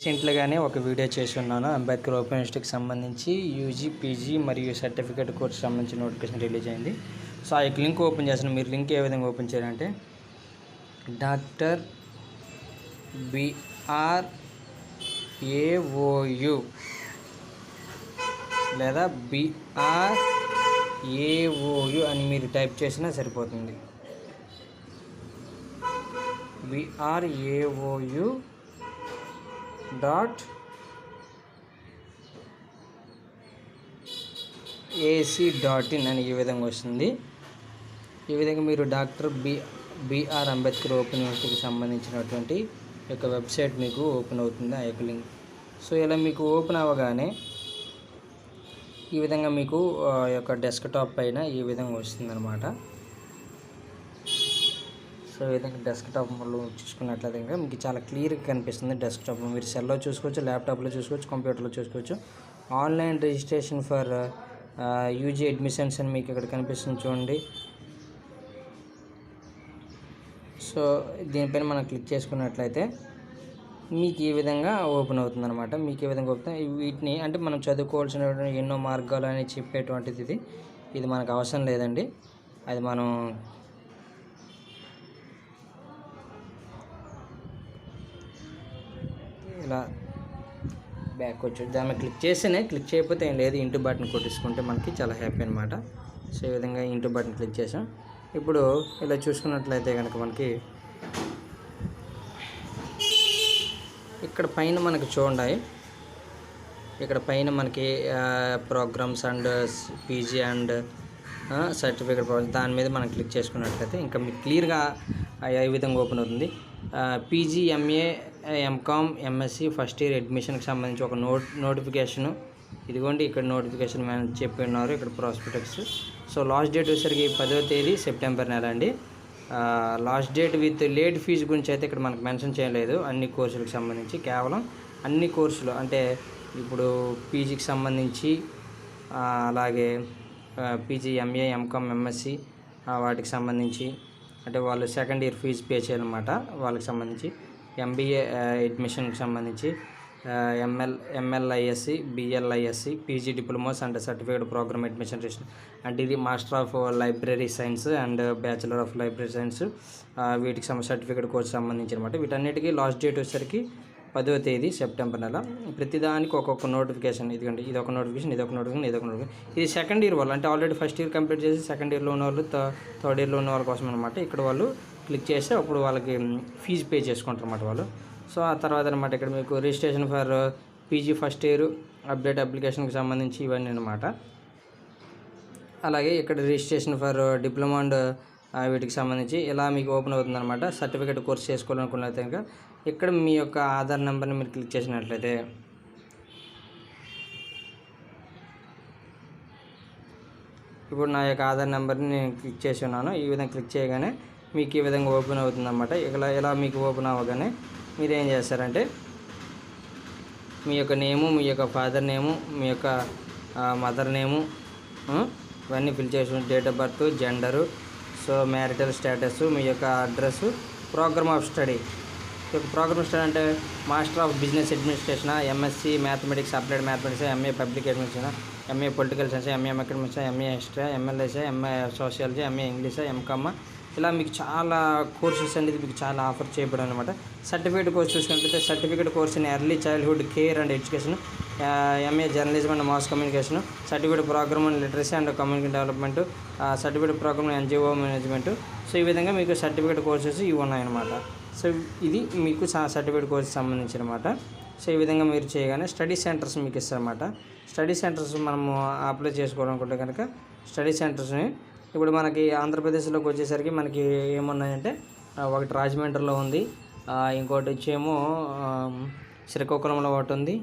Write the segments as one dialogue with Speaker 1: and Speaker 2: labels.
Speaker 1: రీసెంట్‌గానే ఒక వీడియో చేసి ఉన్నాను. అంబేద్కర్ ఓపెన్ యూనివర్సిటీకి సంబంధించి యూజీ, పీజీ మరియు సర్టిఫికేట్ కోర్స్ సంబంధించిన నోటిఫికేషన్ రిలీజ్ అయింది. సో ఆ యొక్క లింక్ ఓపెన్ చేస్తాను. మీరు లింక్ ఏ విధంగా ఓపెన్ చేయాలంటే డాక్టర్ BRAOU లేదా BRAOU అని మీరు టైప్ చేసినా సరిపోతుంది. BRAOU.ac.in అని ఈ విధంగా వస్తుంది. ఈ విధంగా మీరు డాక్టర్ బిఆర్ అంబేద్కర్ ఓపెన్ యూనివర్సిటీకి సంబంధించినటువంటి యొక్క వెబ్సైట్ మీకు ఓపెన్ అవుతుంది, ఆ యొక్క లింక్. సో ఇలా మీకు ఓపెన్ అవ్వగానే ఈ విధంగా మీకు యొక్క డెస్క్టాప్ పైన ఈ విధంగా వస్తుందన్నమాట. సో ఈ విధంగా డెస్క్టాప్లో చూసుకున్నట్లయితే ఇంకా మీకు చాలా క్లియర్గా కనిపిస్తుంది. డెస్క్టాప్ మీరు సెల్లో చూసుకోవచ్చు, ల్యాప్టాప్లో చూసుకోవచ్చు, కంప్యూటర్లో చూసుకోవచ్చు. Online registration for UG admissions అని మీకు ఇక్కడ కనిపిస్తుంది చూడండి. సో దీనిపైన మనం క్లిక్ చేసుకున్నట్లయితే మీకు ఈ విధంగా ఓపెన్ అవుతుందన్నమాట. మీకు ఈ విధంగా ఓపెన్ వీటిని అంటే మనం చదువుకోవాల్సిన ఎన్నో మార్గాలు అని చెప్పేటువంటిది ఇది మనకు అవసరం లేదండి. అది మనం ఇలా బ్యాక్ వచ్చి దాన్ని క్లిక్ చేస్తేనే, క్లిక్ చేయకపోతే ఏం లేదు, ఇంటూ బటన్ కొట్టేసుకుంటే మనకి చాలా హ్యాపీ అనమాట. సో ఈ విధంగా ఇంటూ బటన్ క్లిక్ చేసాం. ఇప్పుడు ఇలా చూసుకున్నట్లయితే కనుక మనకి ఇక్కడ పైన మనకి చూడండి, ఇక్కడ పైన మనకి programs and PG and certificate దాని మీద మనం క్లిక్ చేసుకున్నట్లయితే ఇంకా మీకు క్లియర్గా ఏ విధంగా ఓపెన్ అవుతుంది. PG, MA, MCom, MSc first year అడ్మిషన్కి సంబంధించి ఒక నోటిఫికేషను ఇదిగోండి. ఇక్కడ నోటిఫికేషన్ చెప్పి ఉన్నారు, ఇక్కడ ప్రాస్పెక్టస్. సో లాస్ట్ డేట్ వచ్చేసరికి 10వ తేదీ సెప్టెంబర్ నెల అండి. Last date with late fee గురించి అయితే ఇక్కడ మనకు మెన్షన్ చేయలేదు. అన్ని కోర్సులకు సంబంధించి కేవలం అన్ని కోర్సులు అంటే ఇప్పుడు పీజీకి సంబంధించి అలాగే పీజీ, ఎంఏ, ఎంకామ్, ఎంఎస్సి వాటికి సంబంధించి అంటే వాళ్ళు సెకండ్ ఇయర్ ఫీజు పే చేయాలన్నమాట. వాళ్ళకి సంబంధించి ఎంబీఏ అడ్మిషన్కి సంబంధించి MLISc, BLISc, PG diplomas and certificate program admission register అంటే ఇది master of library science and bachelor of library science వీటికి సర్టిఫికేట్ కోర్సు సంబంధించి అనమాట. వీటన్నిటికీ లాస్ట్ డేట్ వచ్చేసరికి 10వ తేదీ సెప్టెంబర్ నెల. ప్రతిదానికి ఒక్కొక్క నోటిఫికేషన్ ఇదిగండి, ఇదొక నోటిఫికేషన్, ఇదొక నోటిఫికేషన్, ఇదొక నోటిఫికేషన్. ఇది సెకండ్ ఇయర్ వాళ్ళు అంటే ఆల్రెడీ ఫస్ట్ ఇయర్ కంప్లీట్ చేసి సెకండ్ ఇయర్లో ఉన్న వాళ్ళు, థర్డ్ ఇయర్లో ఉన్న వాళ్ళ కోసం అనమాట. ఇక్కడ వాళ్ళు క్లిక్ చేస్తే అప్పుడు వాళ్ళకి ఫీజు పే చేసుకుంటారు అన్నమాట వాళ్ళు. సో ఆ తర్వాత అనమాట ఇక్కడ మీకు registration for PG first year update అప్లికేషన్కి సంబంధించి ఇవన్నీ అనమాట. అలాగే ఇక్కడ రిజిస్ట్రేషన్ ఫర్ డిప్లొమా అండ్ వీటికి సంబంధించి ఇలా మీకు ఓపెన్ అవుతుందన్నమాట. సర్టిఫికేట్ కోర్స్ చేసుకోవాలనుకున్నట్లయితే కనుక ఇక్కడ మీ యొక్క ఆధార్ నెంబర్ని మీరు క్లిక్ చేసినట్లయితే ఇప్పుడు నా యొక్క ఆధార్ నెంబర్ని నేను క్లిక్ చేసి ఉన్నాను. ఈ విధంగా క్లిక్ చేయగానే మీకు ఈ విధంగా ఓపెన్ అవుతుందన్నమాట. ఇలా మీకు ఓపెన్ అవ్వగానే మీరు ఏం చేస్తారంటే మీ యొక్క నేము, మీ యొక్క ఫాదర్ నేము, మీ యొక్క మదర్ నేము ఇవన్నీ ఫిల్ చేసి date of birth, gender, so marital status, మీ యొక్క address, programme of study. Programme study అంటే master of business administration, MSc mathematics, applied mathematics, MA public administration, MA political science, MA economics, MA history, MLSA, MA sociology, MA English, MCom ఇలా మీకు చాలా courses అనేది మీకు చాలా offer చేయబడి అనమాట. Certificate course చూసుకున్నట్లయితే certificate course in early childhood care and education, MA journalism and mass communication, certificate program and literacy and community development, certificate program NGO management. So ఈ విధంగా మీకు సర్టిఫికేట్ కోర్సెస్ ఇవి ఉన్నాయన్నమాట. సో ఇది మీకు సర్టిఫికేట్ కోర్స్ సంబంధించి అనమాట. సో ఈ విధంగా మీరు చేయగానే స్టడీ సెంటర్స్ మీకు ఇస్తారన్నమాట. స్టడీ సెంటర్స్ మనము అప్లై చేసుకోవాలనుకుంటే కనుక స్టడీ సెంటర్స్ని ఇప్పుడు మనకి ఆంధ్రప్రదేశ్లోకి వచ్చేసరికి మనకి ఏమున్నాయంటే ఒకటి రాజమండ్రిలో ఉంది, ఇంకోటి వచ్చేమో శ్రీకాకుళంలో ఒకటి ఉంది,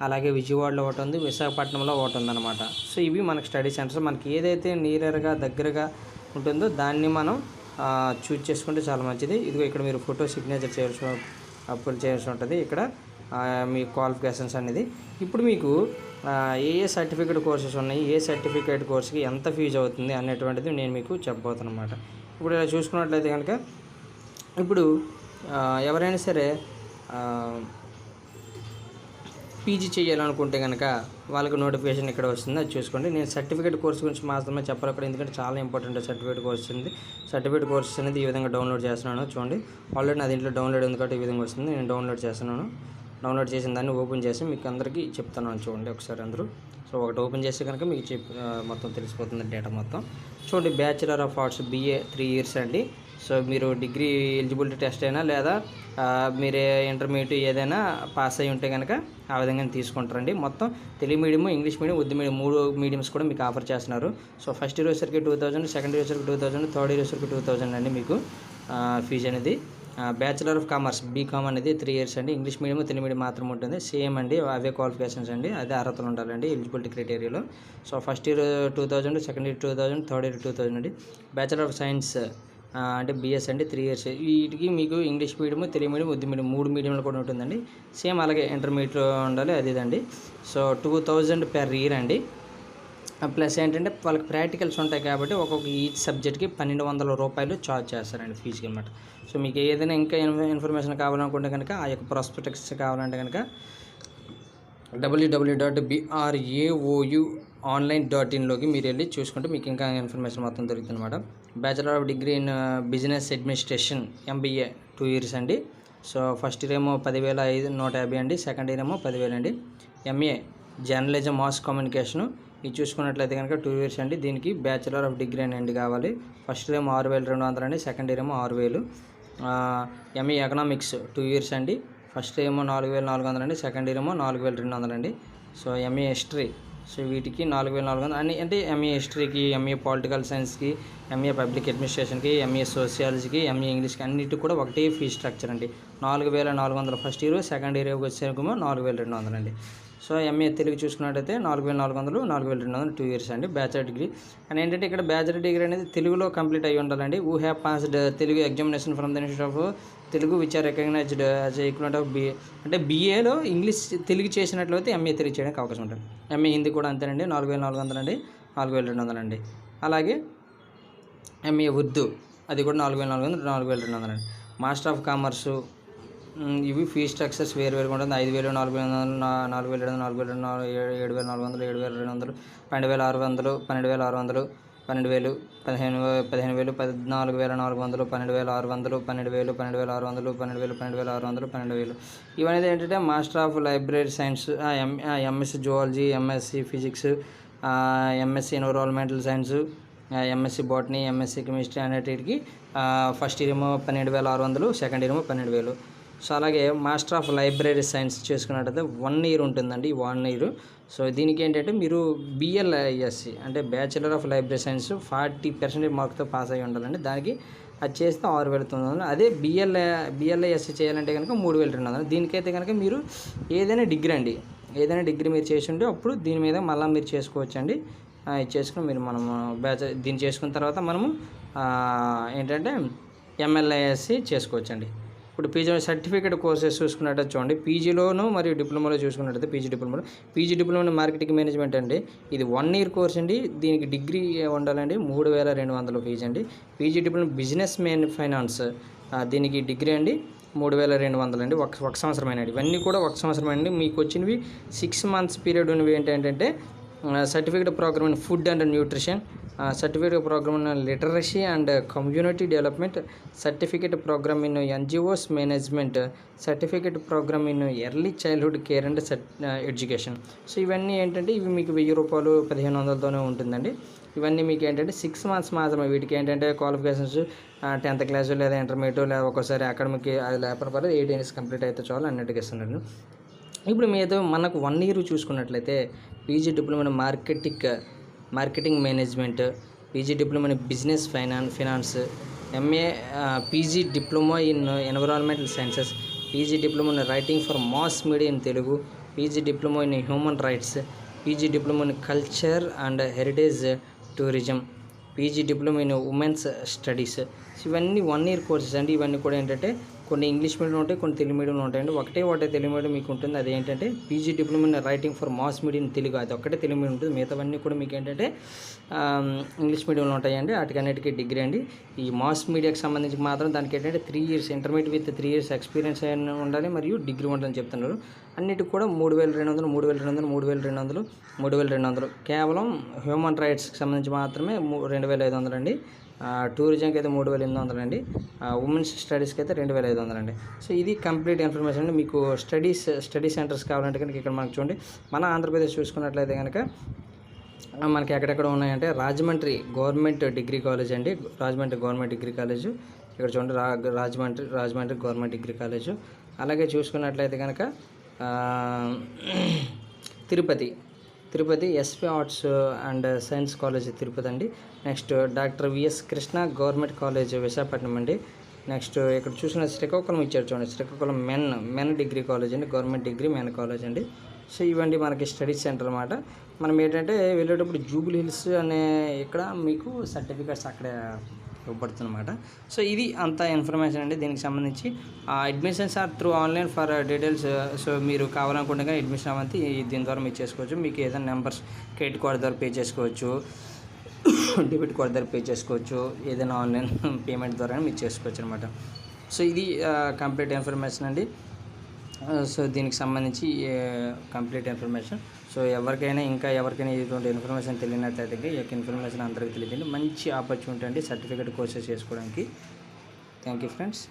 Speaker 1: అలాగే విజయవాడలో ఒకటి ఉంది, విశాఖపట్నంలో ఒకటి ఉందన్నమాట. సో ఇవి మనకి స్టడీ సెంటర్స్. మనకి ఏదైతే నియర్గా దగ్గరగా ఉంటుందో దాన్ని మనం చూజ్ చేసుకుంటే చాలా మంచిది. ఇదిగో ఇక్కడ మీరు ఫోటో సిగ్నేచర్ అప్లోడ్ చేయాల్సి ఉంటుంది. ఇక్కడ మీ క్వాలిఫికేషన్స్ అనేది ఇప్పుడు మీకు ఏ సర్టిఫికేట్ కోర్సెస్ ఉన్నాయి, ఏ సర్టిఫికేట్ కోర్సుకి ఎంత ఫీజు అవుతుంది అనేటువంటిది నేను మీకు చెప్పబోతున్నాను అన్నమాట. ఇప్పుడు ఇలా చూసుకున్నట్లయితే కనుక ఇప్పుడు ఎవరైనా సరే పీజీ చేయాలనుకుంటే కనుక వాళ్ళకి నోటిఫికేషన్ ఇక్కడ వస్తుంది, అది చూసుకోండి. నేను సర్టిఫికేట్ కోర్స్ గురించి మాత్రమే చెప్పాలి అక్కడ, ఎందుకంటే చాలా ఇంపార్టెంట్ సర్టిఫికేట్ కోర్స్ ఉంది. సర్టిఫికేట్ కోర్స్ అనేది ఈ విధంగా డౌన్లోడ్ చేస్తున్నాను చూడండి. ఆల్రెడీ నా దీంట్లో డౌన్లోడ్ ఉంది కాబట్టి ఈ విధంగా వస్తుంది. నేను డౌన్లోడ్ చేస్తున్నాను. డౌన్లోడ్ చేసిన దాన్ని ఓపెన్ చేసి మీకు అందరికీ చెప్తున్నాను చూడండి ఒకసారి అందరూ. సో ఒకటి ఓపెన్ చేస్తే కనుక మీకు మొత్తం తెలిసిపోతుంది డేటా మొత్తం. చూడండి, bachelor of arts BA 3 years అండి. సో మీరు డిగ్రీ ఎలిజిబిలిటీ టెస్ట్ అయినా లేదా మీరే ఇంటర్మీడియట్ ఏదైనా పాస్ అయి ఉంటే కనుక ఆ విధంగా తీసుకుంటారండి. మొత్తం Telugu medium, English medium, Urdu medium 3 mediums కూడా మీకు ఆఫర్ చేస్తున్నారు. సో ఫస్ట్ ఇయర్ వచ్చరికి 2000, సెకండ్ ఇయర్ వచ్చరికి 2000, థర్డ్ ఇయర్ వచ్చరికి 2000 అండి మీకు ఫీజు అనేది. బ్యాచిలర్ ఆఫ్ కామర్స్ BCom అనేది 3 years అండి. ఇంగ్లీష్ మీడియం, తెలుగు మీడియం మాత్రం ఉంటుంది. సేమ్ అండి, అవే క్వాలిఫికేషన్స్ అండి, అదే అర్హతలు ఉండాలండి ఎలిజిబిలిటీ క్రైటీరియాలో. So first year 2000, second year 2000, third year 2000 అండి. బ్యాచిలర్ ఆఫ్ సైన్స్ అంటే BS అండి 3 years. వీటికి మీకు English medium, Telugu medium, Urdu medium 3 మీడియంలు కూడా ఉంటుందండి. సేమ్ అలాగే ఇంటర్మీడియట్ ఉండాలి అది ఇదండి. సో 2000 per year అండి. ప్లస్ ఏంటంటే వాళ్ళకి ప్రాక్టికల్స్ ఉంటాయి కాబట్టి ఒక్కొక్క ఈచ్ సబ్జెక్ట్కి 1200 రూపాయలు ఛార్జ్ చేస్తారండి ఫీజుకి అనమాట. సో మీకు ఏదైనా ఇంకా ఇన్ఫర్మేషన్ కావాలనుకుంటే కనుక ఆ యొక్క ప్రాస్పెక్టస్ కావాలంటే కనుక www.braoonline.in మీరు వెళ్ళి చూసుకుంటే మీకు ఇంకా ఇన్ఫర్మేషన్ మొత్తం దొరుకుతుంది అనమాట. Bachelor of degree in business administration MBA 2 years అండి. సో ఫస్ట్ ఇయర్ ఏమో 10,150 అండి, సెకండ్ ఇయర్ ఏమో 10,000 అండి. MA జర్నలిజం మాస్ కమ్యూనికేషను ఇది చూసుకున్నట్లయితే కనుక 2 years అండి. దీనికి బ్యాచిలర్ ఆఫ్ డిగ్రీ అండి కావాలి. ఫస్ట్ ఇయర్ ఏమో 6,200 అండి, సెకండ్ ఇయర్ ఏమో 6,000. MA ఎకనామిక్స్ 2 years అండి. ఫస్ట్ ఇయర్ ఏమో 4,400 అండి, సెకండ్ ఇయర్ ఏమో 4,200 అండి. సో MA హిస్టరీ, సో వీటికి 4,400 అని అంటే MA హిస్టరీకి, MA పొలిటికల్ సైన్స్కి, MA పబ్లిక్ అడ్మినిస్ట్రేషన్కి, MA సోషియాలజీకి, MA ఇంగ్లీష్కి అన్నిటికి కూడా ఒకటే ఫీ స్ట్రక్చర్ అండి. 4,400 ఫస్ట్ ఇయర్, సెకండ్ ఇయర్ వచ్చేసరికేమో 4,200 అండి. సో MA తెలుగు చూసుకున్నట్టయితే 4,400, 4,200 2 years అండి. బ్యాచిలర్ డిగ్రీ అండ్ ఏంటంటే ఇక్కడ బ్యాచిలర్ డిగ్రీ అనేది తెలుగులో కంప్లీట్ అయ్యి ఉండాలండి. Who have passed Telugu examination from the institute of Telugu which are recognized as equivalent of BA. అంటే BAలో ఇంగ్లీష్ తెలుగు చేసినట్లయితే MA తెలుగు చేయడానికి అవకాశం ఉంటుంది. MA హిందీ కూడా అంతేనండి, 4,400 అండి, 4,200 అండి. అలాగే MA ఉర్దూ అది కూడా 4,400, 4,200 అండి. మాస్టర్ ఆఫ్ కామర్సు ఇవి ఫీ స్ట్రక్చర్స్ వేరువేరుగా ఉంటుంది. 5,000, 4,400, 4,700, 4,400, 7,400, 7,200, 12,600, 12,600, 12,000, 15,000, 14,400, 12,600, 12,000, 12,600, 12,000, 12,600, 12,000. ఇవన్నీ ఏంటంటే master of library science, MSc zoology, MSc physics, MSc environmental science, MSc botany, MSc chemistry అనేటికి ఫస్ట్ ఇయర్ ఏమో 12,600, సెకండ్ ఇయర్ ఏమో 12,000. సో అలాగే మాస్టర్ ఆఫ్ లైబ్రరీ సైన్స్ చేసుకున్నట్టయితే 1 year ఉంటుందండి, 1 year. సో దీనికి ఏంటంటే మీరు BLISC అంటే బ్యాచిలర్ ఆఫ్ లైబ్రరీ సైన్స్ 40% మార్క్తో పాస్ అయ్యి ఉండాలండి. దానికి అది చేస్తే 6,900. అదే BLISC చేయాలంటే కనుక 3,200. దీనికైతే కనుక మీరు ఏదైనా డిగ్రీ అండి, ఏదైనా డిగ్రీ మీరు చేసి ఉంటే అప్పుడు దీని మీద మళ్ళీ మీరు చేసుకోవచ్చండి. ఇది చేసుకుని మీరు మనము దీన్ని చేసుకున్న తర్వాత మనము ఏంటంటే MLISC చేసుకోవచ్చండి. ఇప్పుడు పీజీ సర్టిఫికేట్ కోర్సెస్ చూసుకున్నట్టు చూడండి, పీజీలోను మరియు డిప్లొమాలో చూసుకున్నట్టయితే పీజీ డిప్లొమా మార్కెటింగ్ మేనేజ్మెంట్ అండి. ఇది 1 year కోర్స్ అండి. దీనికి డిగ్రీ ఉండాలండి, 3,200 ఫీజు అండి. పీజీ డిప్లొమా బిజినెస్ ఫైనాన్స్ దీనికి డిగ్రీ అండి 3,200 అండి, ఒక సంవత్సరమైన. ఇవన్నీ కూడా ఒక సంవత్సరం అండి. మీకు వచ్చినవి 6 months పీరియడ్ ఉన్నవి ఏంటంటే certificate program in food and nutrition, certificate program in literacy and community development, certificate program in NGOs management, certificate program in early childhood care and education. So ఇవన్నీ ఏంటంటే ఇవి మీకు 1,000 రూపాయలు 1,500తోనే ఉంటుందండి. ఇవన్నీ మీకు ఏంటంటే 6 months మాత్రమే. వీటికి ఏంటంటే క్వాలిఫికేషన్స్ 10th class లేదా ఇంటర్మీడియట్ లేదా ఒక్కోసారి అకాడమిక్ అది లేకపోతే పర్లేదు 8 years కంప్లీట్ అయితే చాలు అన్నట్టుగా ఇస్తున్నాను. ఇప్పుడు మీద మనకు 1 year చూసుకున్నట్లయితే PG diploma in marketing management, PG diploma in business finance, MA PG diploma in environmental sciences, PG diploma in writing for mass media in Telugu, PG diploma in human rights, PG diploma in culture and heritage tourism, PG diploma in women's studies. ఇవన్నీ 1 year courses అండి. ఇవన్నీ కూడా ఏంటంటే కొన్ని English medium ఉంటాయి, కొన్ని తెలుగు మీడియంలో ఉంటాయండి. ఒకటే తెలుగు మీడియం మీకు ఉంటుంది. అది ఏంటంటే PG diploma in writing for mass medium Telugu, అది ఒక్కటే తెలుగు మీడియం ఉంటుంది. మిగతావన్నీ కూడా మీకు ఏంటంటే ఇంగ్లీష్ మీడియంలో ఉంటాయండి. వాటికన్నిటికీ డిగ్రీ అండి. ఈ మాస్ మీడియాకి సంబంధించి మాత్రం దానికి ఏంటంటే 3 years intermediate with 3 years experience అయిన ఉండాలి మరియు డిగ్రీ ఉండాలని చెప్తున్నారు. అన్నిటికి కూడా 3200, 3200, 3200, 3200. కేవలం హ్యూమన్ రైట్స్కి సంబంధించి మాత్రమే 2500 అండి. టూరిజంకి అయితే 3800 అండి. ఉమెన్స్ స్టడీస్కి అయితే 2500 అండి. సో ఇది కంప్లీట్ ఇన్ఫర్మేషన్ అండి. మీకు స్టడీ సెంటర్స్ కావాలంటే కనుక ఇక్కడ మనకు చూడండి, మన ఆంధ్రప్రదేశ్ చూసుకున్నట్లయితే కనుక మనకి ఎక్కడెక్కడ ఉన్నాయంటే రాజమండ్రి గవర్నమెంట్ డిగ్రీ కాలేజ్ అండి. రాజమండ్రి గవర్నమెంట్ డిగ్రీ కాలేజు ఇక్కడ చూడండి, రాజమండ్రి గవర్నమెంట్ డిగ్రీ కాలేజు. అలాగే చూసుకున్నట్లయితే కనుక Tirupati SP arts and science college Tirupati అండి. Next doctor VS Krishna government college Visakhapatnam అండి. నెక్స్ట్ ఇక్కడ చూసిన శ్రీకాకుళం ఇచ్చారు చూడండి, శ్రీకాకుళం మెన్ డిగ్రీ కాలేజ్ అండి, గవర్నమెంట్ డిగ్రీ మెన్ కాలేజ్ అండి. సో ఇవండి మనకి స్టడీ సెంటర్ అన్నమాట. మనం ఏంటంటే వెళ్ళేటప్పుడు జూబిలీ హిల్స్ అనే ఇక్కడ మీకు సర్టిఫికేట్స్ అక్కడే ఇవ్వబడుతుందన్నమాట. సో ఇది అంత ఇన్ఫర్మేషన్ అండి దీనికి సంబంధించి. Admissions or through online for details. So మీరు కావాలనుకుంటే కానీ అడ్మిషన్ అవంతి దీని ద్వారా మీరు చేసుకోవచ్చు. మీకు ఏదైనా నెంబర్స్ క్రెడిట్ కార్డ్ ద్వారా పే చేసుకోవచ్చు, డెబిట్ కార్డ్ ద్వారా పే చేసుకోవచ్చు, ఏదైనా ఆన్లైన్ పేమెంట్ ద్వారా మీరు చేసుకోవచ్చు అనమాట. సో ఇది కంప్లీట్ ఇన్ఫర్మేషన్ అండి. సో దీనికి సంబంధించి కంప్లీట్ ఇన్ఫర్మేషన్. సో ఎవరికైనా ఇటువంటి ఇన్ఫర్మేషన్ తెలియనట్లయితే ఈ యొక్క ఇన్ఫర్మేషన్ అందరికీ తెలియదండి. మంచి ఆపర్చునిటీ అండి సర్టిఫికేట్ కోర్సెస్ చేసుకోవడానికి. Thank you friends.